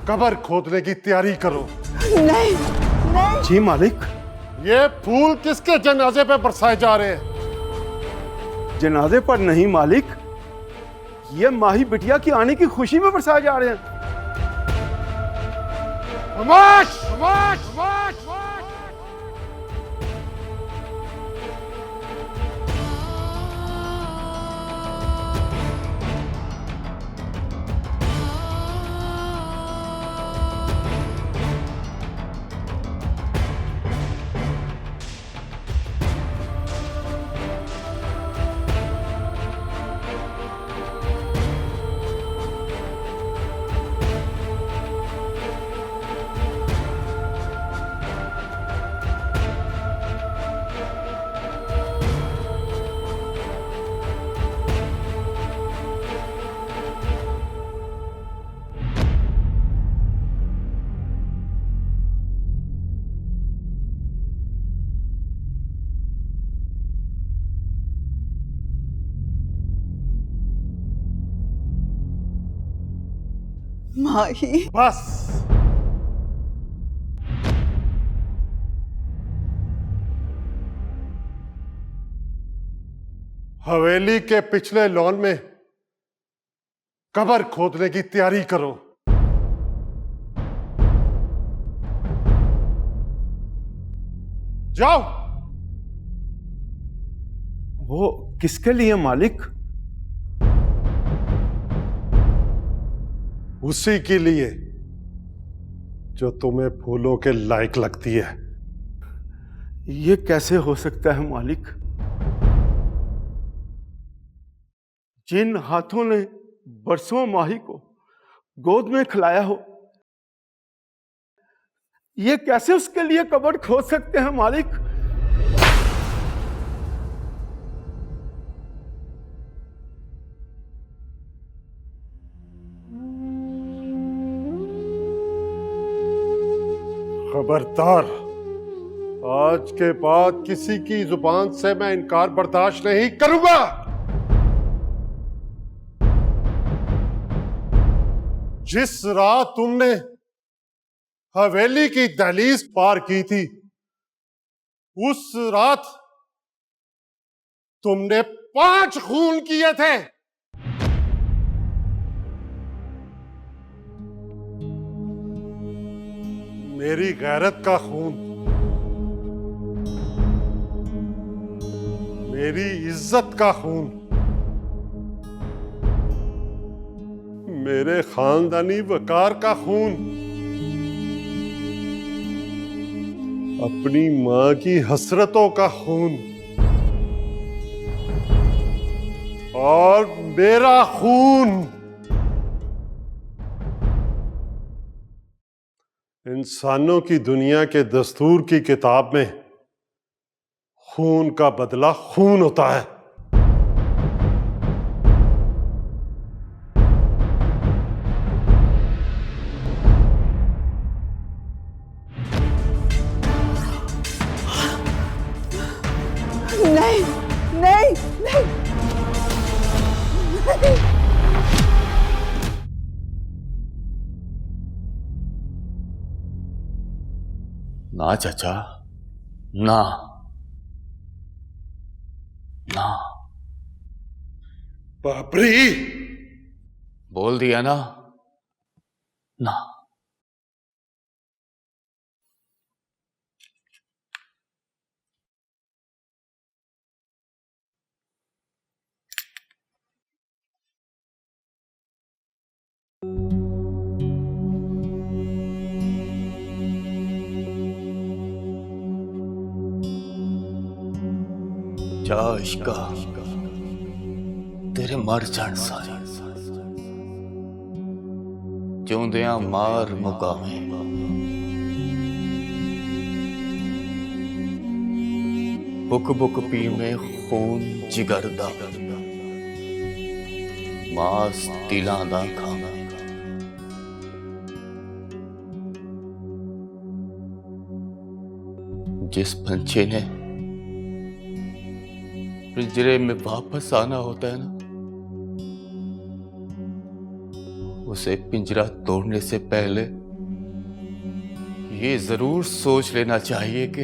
कब्र खोदने की तैयारी करो। नहीं नहीं। जी मालिक। ये फूल किसके जनाजे पे बरसाए जा रहे हैं? जनाजे पर नहीं मालिक, ये माही बिटिया की आने की खुशी में बरसाए जा रहे हैं। खामोश! खामोश! खामोश! माही। बस। हवेली के पिछले लॉन में कब्र खोदने की तैयारी करो। जाओ। वो किसके लिए मालिक? उसी के लिए जो तुम्हें फूलों के लायक लगती है। ये कैसे हो सकता है मालिक? जिन हाथों ने बरसों माही को गोद में खिलाया हो, ये कैसे उसके लिए कब्र खोद सकते हैं मालिक? खबरदार, आज के बाद किसी की जुबान से मैं इनकार बर्दाश्त नहीं करूंगा। जिस रात तुमने हवेली की दहलीज पार की थी, उस रात तुमने 5 खून किए थे। मेरी गैरत का खून, मेरी इज्जत का खून, मेरे खानदानी वकार का खून, अपनी मां की हसरतों का खून और मेरा खून इंसानों की दुनिया के दस्तूर की किताब में खून का बदला खून होता है। नहीं नहीं नहीं नहीं। ना चाचा, ना ना। बाबरी, बोल दिया ना, ना। जा इश्का, तेरे मर जान सारे जिउंदियां मार मुकावे। बुक बुक पीवे खून जिगर दा, मास तिलां दा खाना। जिस पंछी ने पिंजरे में वापस आना होता है ना, उसे पिंजरा तोड़ने से पहले ये जरूर सोच लेना चाहिए कि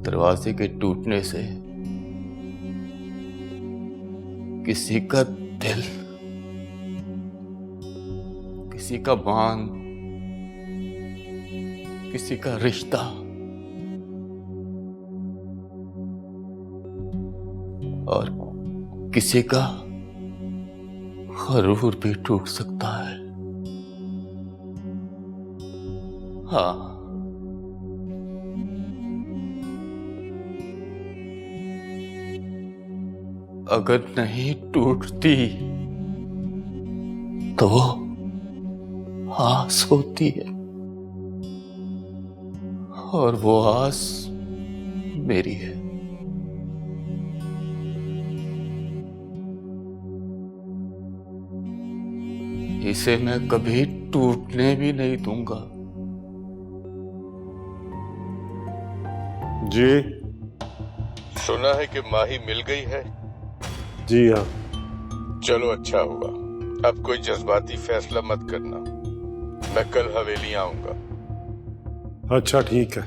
दरवाजे के टूटने से किसी का दिल, किसी का मान, किसी का रिश्ता और किसी का गरूर भी टूट सकता है। हाँ, अगर नहीं टूटती तो वो आस होती है, और वो आस मेरी है। इसे मैं कभी टूटने भी नहीं दूंगा। जी सुना है कि माही मिल गई है। जी हाँ। चलो अच्छा हुआ। अब कोई जज्बाती फैसला मत करना। मैं कल हवेली आऊंगा। अच्छा ठीक है।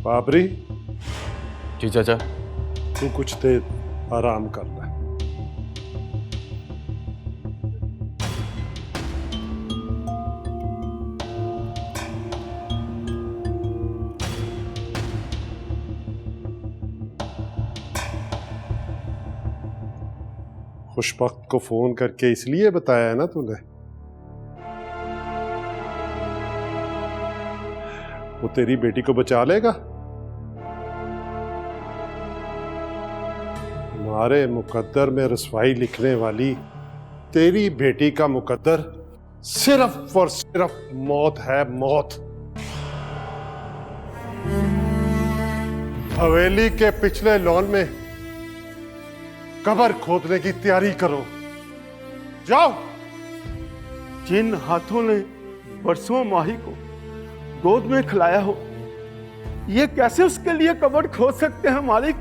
बाबरी, जी चाचा। तू कुछ देर आराम कर ले। खुशबख्त को फोन करके इसलिए बताया है ना तूने? वो तेरी बेटी को बचा लेगा? हमारे मुकद्दर में रसवाई लिखने वाली तेरी बेटी का मुकद्दर सिर्फ और सिर्फ मौत है, मौत। हवेली के पिछले लॉन में कब्र खोदने की तैयारी करो। जाओ। जिन हाथों ने बरसों माही को गोद में खिलाया हो, ये कैसे उसके लिए कब्र खोद सकते हैं मालिक?